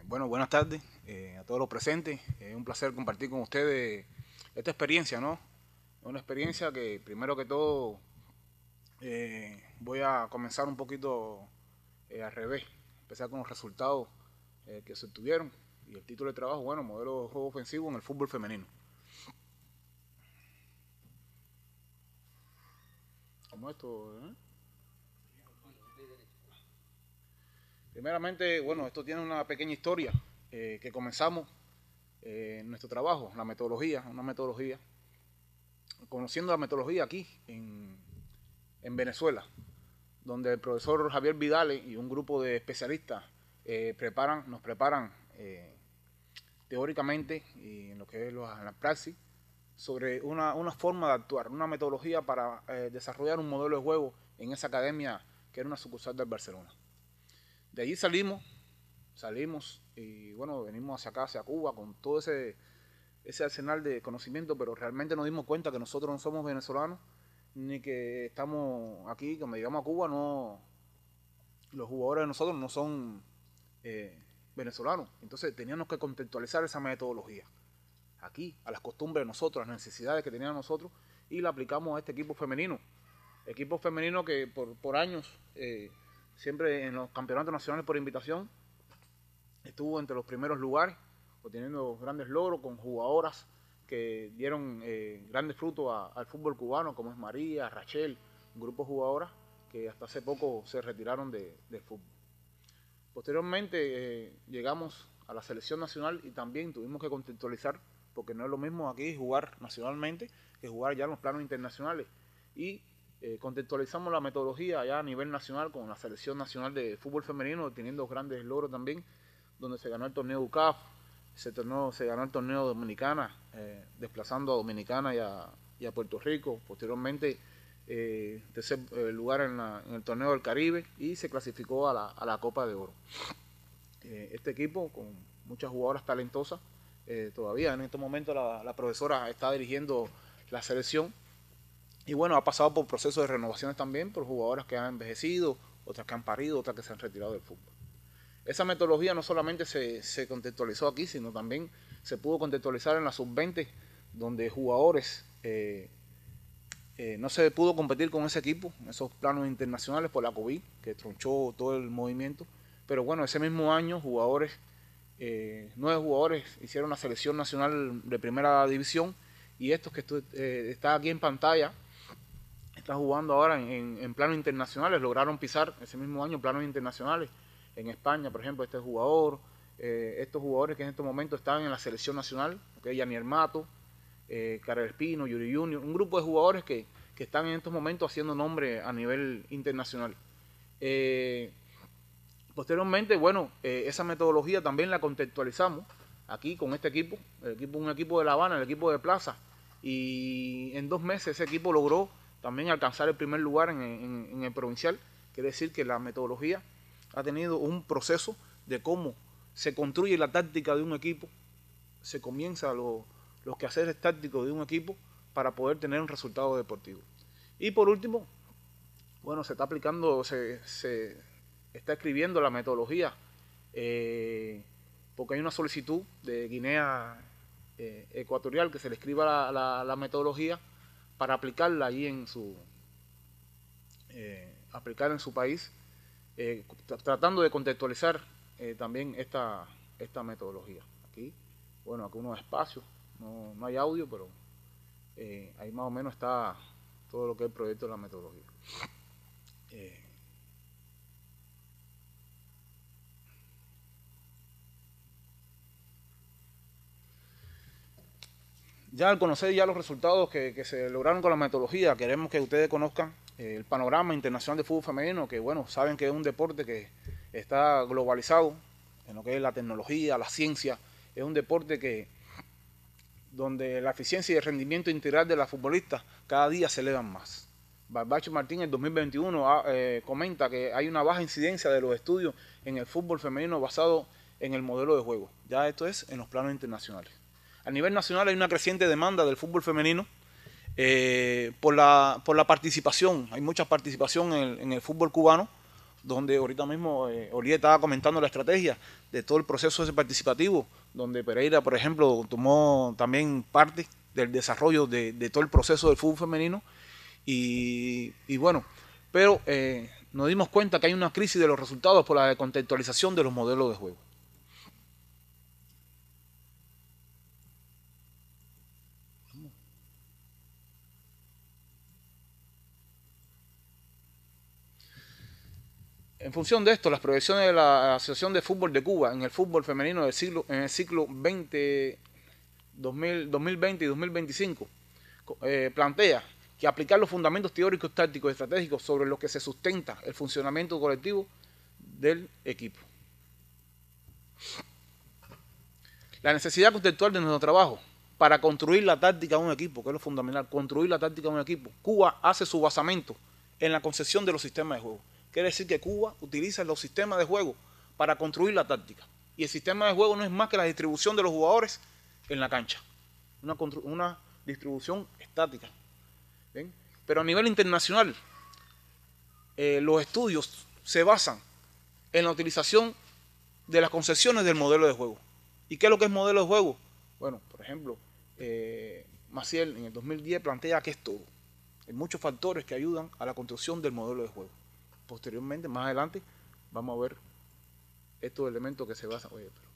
Bueno, buenas tardes a todos los presentes. Es un placer compartir con ustedes esta experiencia, ¿no? Una experiencia que primero que todo voy a comenzar un poquito al revés. Empezar con los resultados que se obtuvieron y el título de trabajo, bueno, modelo de juego ofensivo en el fútbol femenino. Como esto, ¿eh? Primeramente, bueno, esto tiene una pequeña historia que comenzamos nuestro trabajo, la metodología, una metodología, conociendo la metodología aquí en Venezuela, donde el profesor Javier Vidal y un grupo de especialistas nos preparan teóricamente y en lo que es la praxis sobre una forma de actuar, una metodología para desarrollar un modelo de juego en esa academia que era una sucursal del Barcelona. De allí salimos y bueno, venimos hacia acá, hacia Cuba, con todo ese arsenal de conocimiento, pero realmente nos dimos cuenta que nosotros no somos venezolanos, ni que estamos aquí, como llegamos a Cuba, no, los jugadores de nosotros no son venezolanos. Entonces teníamos que contextualizar esa metodología aquí, a las costumbres de nosotros, a las necesidades que teníamos nosotros, y la aplicamos a este equipo femenino. Equipo femenino que por años, siempre en los campeonatos nacionales por invitación, estuvo entre los primeros lugares, obteniendo grandes logros con jugadoras que dieron grandes frutos al fútbol cubano, como es María, Rachel, un grupo de jugadoras que hasta hace poco se retiraron del fútbol. Posteriormente llegamos a la selección nacional y también tuvimos que contextualizar, porque no es lo mismo aquí jugar nacionalmente que jugar ya en los planos internacionales. Y contextualizamos la metodología ya a nivel nacional con la selección nacional de fútbol femenino, teniendo grandes logros también, donde se ganó el torneo UCAF, se ganó el torneo Dominicana, desplazando a Dominicana y a Puerto Rico. Posteriormente, tercer lugar en el torneo del Caribe y se clasificó a la Copa de Oro. Este equipo, con muchas jugadoras talentosas, todavía en este momento la profesora está dirigiendo la selección. Y bueno, ha pasado por procesos de renovaciones también, por jugadoras que han envejecido, otras que han parido, otras que se han retirado del fútbol. Esa metodología no solamente se contextualizó aquí, sino también se pudo contextualizar en la sub-20, donde jugadores no se pudo competir con ese equipo, en esos planos internacionales por la COVID, que tronchó todo el movimiento. Pero bueno, ese mismo año, 9 jugadores hicieron la selección nacional de primera división, y estos que está aquí en pantalla, están jugando ahora en planos internacionales, lograron pisar ese mismo año planos internacionales. En España, por ejemplo, este jugador, estos jugadores que en este momento están en la selección nacional, okay, Yanier Mato, Karel Espino, Yuri Junior, un grupo de jugadores que están en estos momentos haciendo nombre a nivel internacional. Posteriormente, bueno, esa metodología también la contextualizamos aquí con este equipo, un equipo de La Habana, el equipo de Plaza, y en 2 meses ese equipo logró también alcanzar el primer lugar en el provincial. Quiere decir que la metodología ha tenido un proceso de cómo se construye la táctica de un equipo, se comienza los quehaceres tácticos de un equipo para poder tener un resultado deportivo. Y por último, bueno, se está aplicando, se está escribiendo la metodología, porque hay una solicitud de Guinea Ecuatorial que se le escriba la metodología para aplicarla allí aplicar en su país, tratando de contextualizar también esta metodología. Aquí, bueno, aquí unos espacios, no hay audio, pero ahí más o menos está todo lo que es el proyecto de la metodología. Ya al conocer ya los resultados que se lograron con la metodología, queremos que ustedes conozcan el panorama internacional de fútbol femenino, que bueno, saben que es un deporte que está globalizado en lo que es la tecnología, la ciencia. Es un deporte donde la eficiencia y el rendimiento integral de las futbolistas cada día se elevan más. Barbacho Martín en 2021 comenta que hay una baja incidencia de los estudios en el fútbol femenino basado en el modelo de juego. Ya esto es en los planos internacionales. A nivel nacional hay una creciente demanda del fútbol femenino por la participación. Hay mucha participación en el fútbol cubano, donde ahorita mismo Oriel estaba comentando la estrategia de todo el proceso ese participativo, donde Pereira, por ejemplo, tomó también parte del desarrollo de todo el proceso del fútbol femenino. Y bueno, pero nos dimos cuenta que hay una crisis de los resultados por la descontextualización de los modelos de juego. En función de esto, las proyecciones de la Asociación de Fútbol de Cuba en el fútbol femenino en el ciclo 2020 y 2025 plantea que aplicar los fundamentos teóricos, tácticos y estratégicos sobre los que se sustenta el funcionamiento colectivo del equipo. La necesidad conceptual de nuestro trabajo para construir la táctica de un equipo, que es lo fundamental, construir la táctica de un equipo. Cuba hace su basamento en la concepción de los sistemas de juego. Quiere decir que Cuba utiliza los sistemas de juego para construir la táctica. Y el sistema de juego no es más que la distribución de los jugadores en la cancha. Una distribución estática. ¿Bien? Pero a nivel internacional, los estudios se basan en la utilización de las concepciones del modelo de juego. ¿Y qué es lo que es modelo de juego? Bueno, por ejemplo, Maciel en el 2010 plantea que es todo. Hay muchos factores que ayudan a la construcción del modelo de juego. Posteriormente, más adelante, vamos a ver estos elementos que se basan. Oye, pero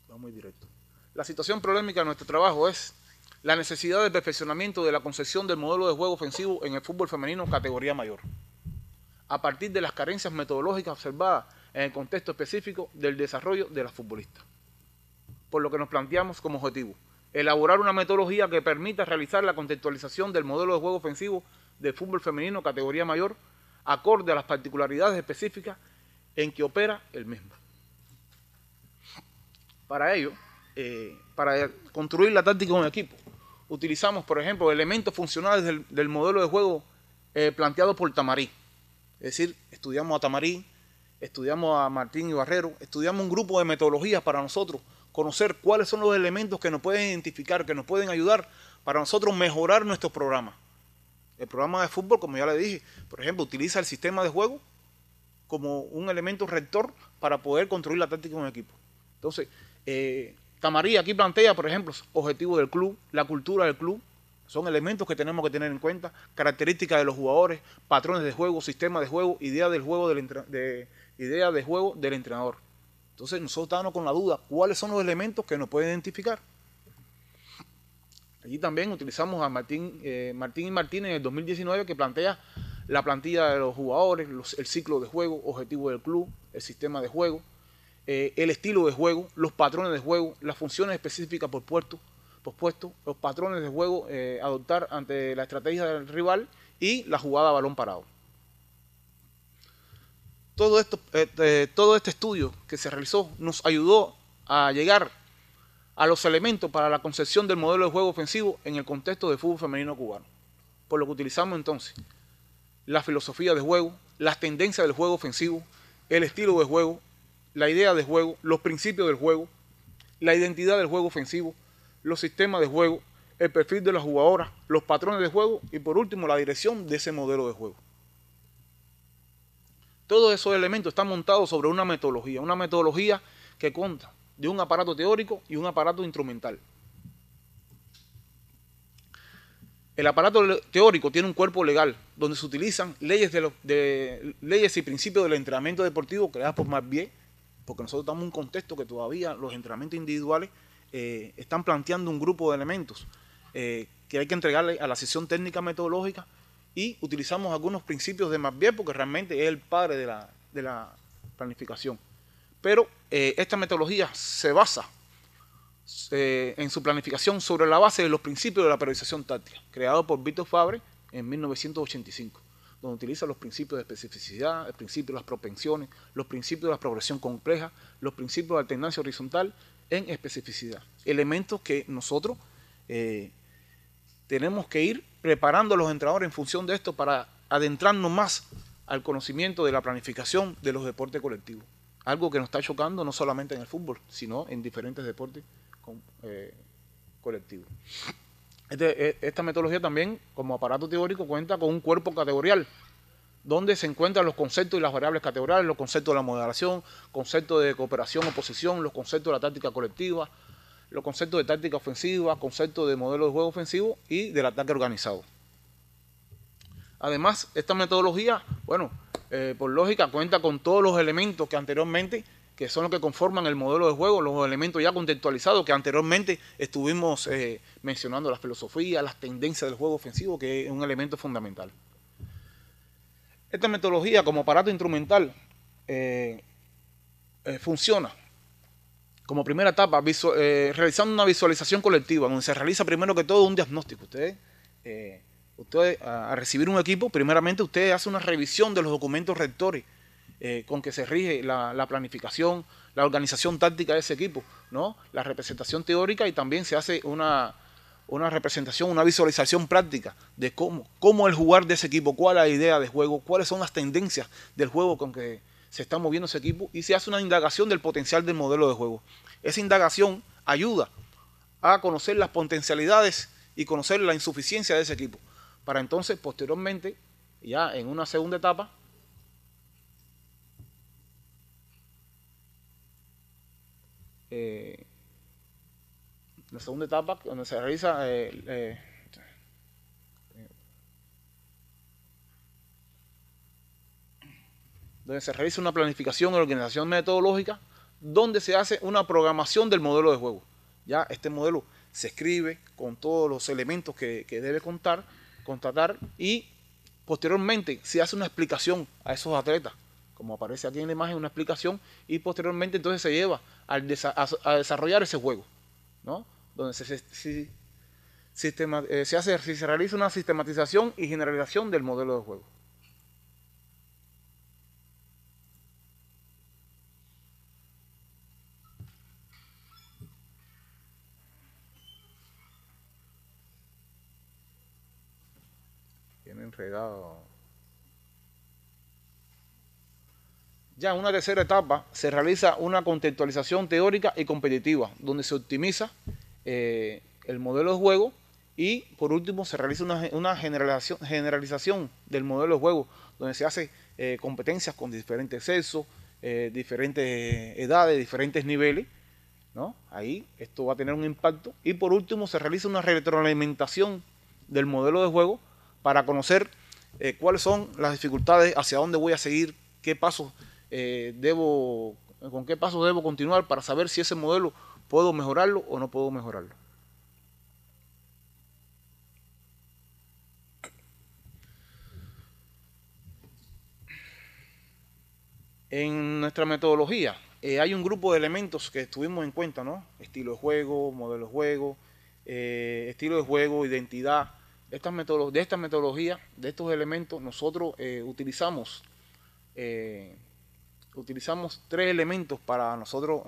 vamos muy directo. La situación problemática de nuestro trabajo es la necesidad de perfeccionamiento de la concepción del modelo de juego ofensivo en el fútbol femenino categoría mayor, a partir de las carencias metodológicas observadas en el contexto específico del desarrollo de las futbolistas. Por lo que nos planteamos como objetivo elaborar una metodología que permita realizar la contextualización del modelo de juego ofensivo del fútbol femenino categoría mayor, acorde a las particularidades específicas en que opera el mismo. Para ello, para construir la táctica de un equipo, utilizamos, por ejemplo, elementos funcionales del modelo de juego planteado por Tamarí. Es decir, estudiamos a Tamarí, estudiamos a Martín Ibarrero, estudiamos un grupo de metodologías para nosotros conocer cuáles son los elementos que nos pueden identificar, que nos pueden ayudar para nosotros mejorar nuestros programas. El programa de fútbol, como ya le dije, por ejemplo, utiliza el sistema de juego como un elemento rector para poder construir la táctica de un equipo. Entonces, Tamarí aquí plantea, por ejemplo, objetivos del club, la cultura del club, son elementos que tenemos que tener en cuenta, características de los jugadores, patrones de juego, sistema de juego, idea de juego del entrenador. Entonces nosotros estábamos con la duda, ¿cuáles son los elementos que nos pueden identificar? Allí también utilizamos a Martín y Martínez en el 2019, que plantea la plantilla de los jugadores, el ciclo de juego, objetivo del club, el sistema de juego, el estilo de juego, los patrones de juego, las funciones específicas por puesto, los patrones de juego adoptar ante la estrategia del rival y la jugada a balón parado. Todo este estudio que se realizó nos ayudó a llegar a los elementos para la concepción del modelo de juego ofensivo en el contexto del fútbol femenino cubano. Por lo que utilizamos entonces la filosofía de juego, las tendencias del juego ofensivo, el estilo de juego, la idea de juego, los principios del juego, la identidad del juego ofensivo, los sistemas de juego, el perfil de las jugadoras, los patrones de juego y por último la dirección de ese modelo de juego. Todos esos elementos están montados sobre una metodología que consta de un aparato teórico y un aparato instrumental. El aparato teórico tiene un cuerpo legal donde se utilizan leyes y principios del entrenamiento deportivo creadas por Marbier, porque nosotros estamos en un contexto que todavía los entrenamientos individuales están planteando un grupo de elementos que hay que entregarle a la sesión técnica metodológica, y utilizamos algunos principios de Marbier porque realmente es el padre de la planificación. Pero esta metodología se basa en su planificación sobre la base de los principios de la periodización táctica, creado por Víctor Fabre en 1985, donde utiliza los principios de especificidad, el principio de las propensiones, los principios de la progresión compleja, los principios de alternancia horizontal en especificidad. Elementos que nosotros tenemos que ir preparando a los entrenadores en función de esto para adentrarnos más al conocimiento de la planificación de los deportes colectivos. Algo que nos está chocando no solamente en el fútbol, sino en diferentes deportes colectivos. Esta metodología también, como aparato teórico, cuenta con un cuerpo categorial, donde se encuentran los conceptos y las variables categoriales, los conceptos de la moderación, conceptos de cooperación, oposición, los conceptos de la táctica colectiva, los conceptos de táctica ofensiva, conceptos de modelo de juego ofensivo y del ataque organizado. Además, esta metodología, bueno, por lógica, cuenta con todos los elementos que anteriormente, que son los que conforman el modelo de juego, los elementos ya contextualizados que anteriormente estuvimos mencionando, la filosofía, las tendencias del juego ofensivo, que es un elemento fundamental. Esta metodología como aparato instrumental funciona como primera etapa realizando una visualización colectiva, donde se realiza primero que todo un diagnóstico. Usted a recibir un equipo, primeramente usted hace una revisión de los documentos rectores con que se rige la planificación, la organización táctica de ese equipo, ¿no? La representación teórica, y también se hace una representación, una visualización práctica de cómo el jugar de ese equipo, cuál es la idea de juego, cuáles son las tendencias del juego con que se está moviendo ese equipo, y se hace una indagación del potencial del modelo de juego. Esa indagación ayuda a conocer las potencialidades y conocer la insuficiencia de ese equipo, para entonces posteriormente, ya en una segunda etapa, la segunda etapa donde se realiza una planificación y organización metodológica, donde se hace una programación del modelo de juego. Ya este modelo se escribe con todos los elementos que debe constatar, y posteriormente se hace una explicación a esos atletas, como aparece aquí en la imagen, una explicación, y posteriormente entonces se lleva a desarrollar ese juego, ¿no? Donde se realiza una sistematización y generalización del modelo de juego. Bien enredado. Ya en una tercera etapa se realiza una contextualización teórica y competitiva, donde se optimiza el modelo de juego, y por último se realiza una generalización del modelo de juego, donde se hace competencias con diferentes sexos, diferentes edades, diferentes niveles, ¿no? Ahí esto va a tener un impacto, y por último se realiza una retroalimentación del modelo de juego para conocer cuáles son las dificultades, hacia dónde voy a seguir, qué pasos con qué pasos debo continuar para saber si ese modelo puedo mejorarlo o no puedo mejorarlo. En nuestra metodología hay un grupo de elementos que tuvimos en cuenta, ¿no? Estilo de juego, modelo de juego, estilo de juego, identidad. De esta metodología, de estos elementos, nosotros utilizamos tres elementos para nosotros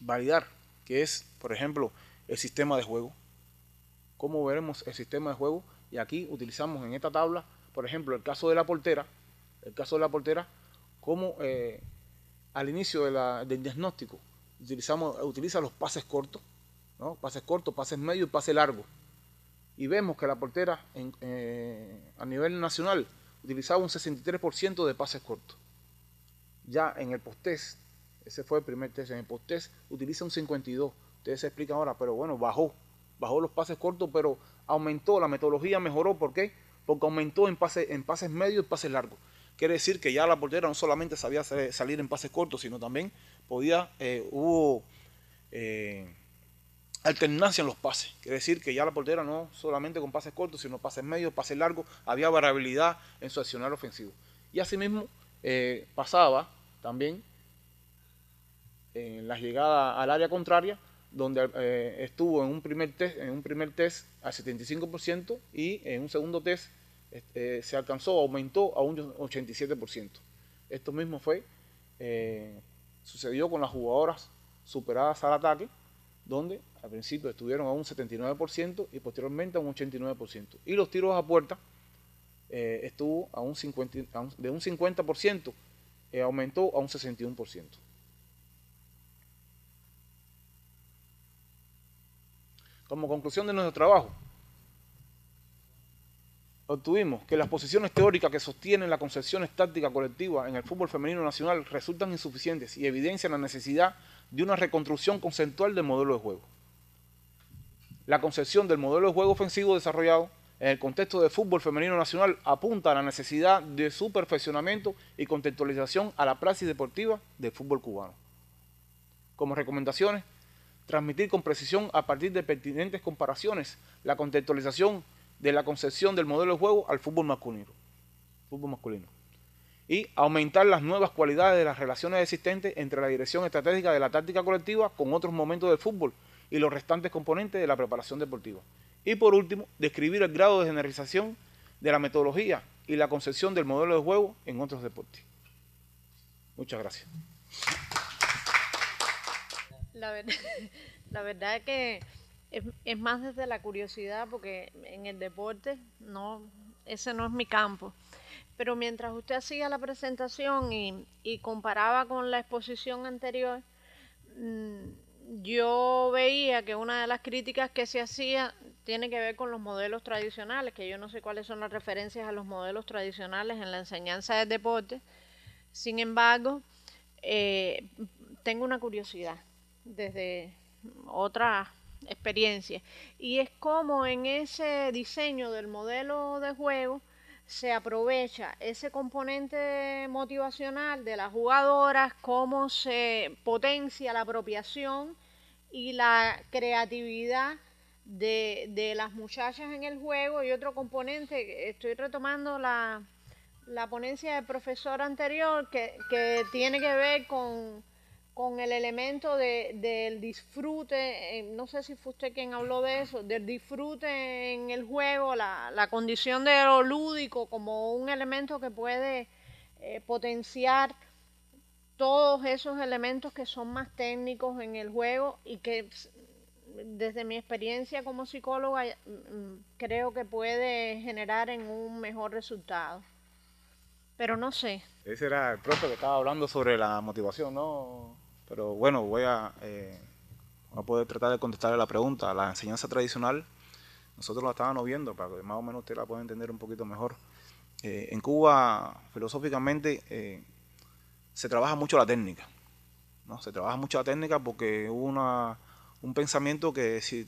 validar, que es, por ejemplo, el sistema de juego. ¿Cómo veremos el sistema de juego? Y aquí utilizamos en esta tabla, por ejemplo, el caso de la portera, como al inicio del diagnóstico utiliza los pases cortos, ¿no? Pases cortos, pases medios y pases largos. Y vemos que la portera a nivel nacional utilizaba un 63% de pases cortos. Ya en el post-test, ese fue el primer test, en el post-test utiliza un 52%. Ustedes se explican ahora, pero bueno, bajó los pases cortos, pero aumentó, la metodología mejoró. ¿Por qué? Porque aumentó en pases medios y pases largos. Quiere decir que ya la portera no solamente sabía salir en pases cortos, sino también hubo alternancia en los pases. Quiere decir que ya la portera no solamente con pases cortos, sino pases medios, pases largos, había variabilidad en su accionar ofensivo. Y asimismo pasaba también en la llegada al área contraria, donde estuvo en un primer test al 75%, y en un segundo test se aumentó a un 87%. Esto mismo sucedió con las jugadoras superadas al ataque, donde al principio estuvieron a un 79% y posteriormente a un 89%. Y los tiros a puerta estuvo de un 50%, aumentó a un 61%. Como conclusión de nuestro trabajo, obtuvimos que las posiciones teóricas que sostienen las concepciones tácticas colectivas en el fútbol femenino nacional resultan insuficientes y evidencian la necesidad de una reconstrucción conceptual del modelo de juego. La concepción del modelo de juego ofensivo desarrollado en el contexto del fútbol femenino nacional apunta a la necesidad de su perfeccionamiento y contextualización a la praxis deportiva del fútbol cubano. Como recomendaciones, transmitir con precisión a partir de pertinentes comparaciones la contextualización de la concepción del modelo de juego al fútbol masculino. Y aumentar las nuevas cualidades de las relaciones existentes entre la dirección estratégica de la táctica colectiva con otros momentos del fútbol y los restantes componentes de la preparación deportiva. Y por último, describir el grado de generalización de la metodología y la concepción del modelo de juego en otros deportes. Muchas gracias. La verdad es que es más desde la curiosidad, porque en el deporte ese no es mi campo. Pero mientras usted hacía la presentación y comparaba con la exposición anterior, yo veía que una de las críticas que se hacía tiene que ver con los modelos tradicionales, que yo no sé cuáles son las referencias a los modelos tradicionales en la enseñanza del deporte. Sin embargo, tengo una curiosidad desde otra experiencia, y es cómo en ese diseño del modelo de juego se aprovecha ese componente motivacional de las jugadoras, cómo se potencia la apropiación y la creatividad de las muchachas en el juego. Y otro componente, estoy retomando la ponencia del profesor anterior, que tiene que ver con el elemento del disfrute. No sé si fue usted quien habló de eso, del disfrute en el juego, la condición de lo lúdico como un elemento que puede potenciar todos esos elementos que son más técnicos en el juego, y que desde mi experiencia como psicóloga creo que puede generar en un mejor resultado. Pero no sé. Ese era el profe que estaba hablando sobre la motivación, ¿no? Pero bueno, voy a poder tratar de contestarle la pregunta. La enseñanza tradicional, nosotros la estábamos viendo para que más o menos usted la pueda entender un poquito mejor. En Cuba, filosóficamente, se trabaja mucho la técnica, ¿no? Se trabaja mucho la técnica porque hubo un pensamiento que si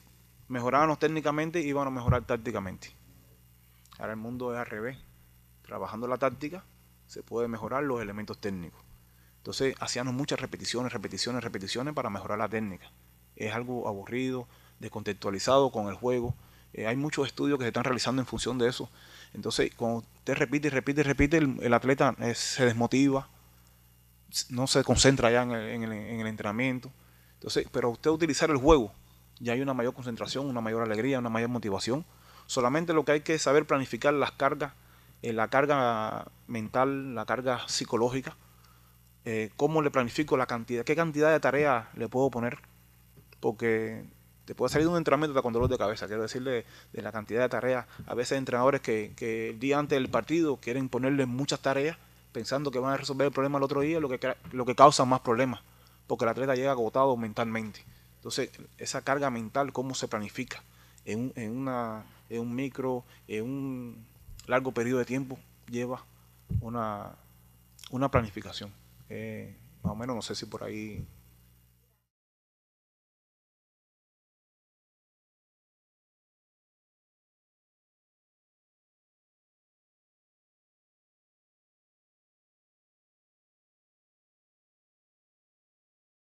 mejorábamos técnicamente íbamos a mejorar tácticamente. Ahora el mundo es al revés. Trabajando la táctica se puede mejorar los elementos técnicos. Entonces hacíamos muchas repeticiones para mejorar la técnica. Es algo aburrido, descontextualizado con el juego. Hay muchos estudios que se están realizando en función de eso. Entonces, cuando usted repite, el atleta se desmotiva, no se concentra ya en el entrenamiento. Entonces, pero usted utilizar el juego, ya hay una mayor concentración, una mayor alegría, una mayor motivación. Solamente lo que hay que saber planificar las cargas, la carga mental, la carga psicológica. Cómo le planifico la cantidad, qué cantidad de tareas le puedo poner, porque te puede salir de un entrenamiento con dolor de cabeza. Quiero decirle de la cantidad de tareas. A veces hay entrenadores que el día antes del partido quieren ponerle muchas tareas pensando que van a resolver el problema el otro día, lo que causa más problemas, porque el atleta llega agotado mentalmente. Entonces, esa carga mental, cómo se planifica en un micro, en un largo periodo de tiempo, lleva una planificación. Más o menos, no sé si por ahí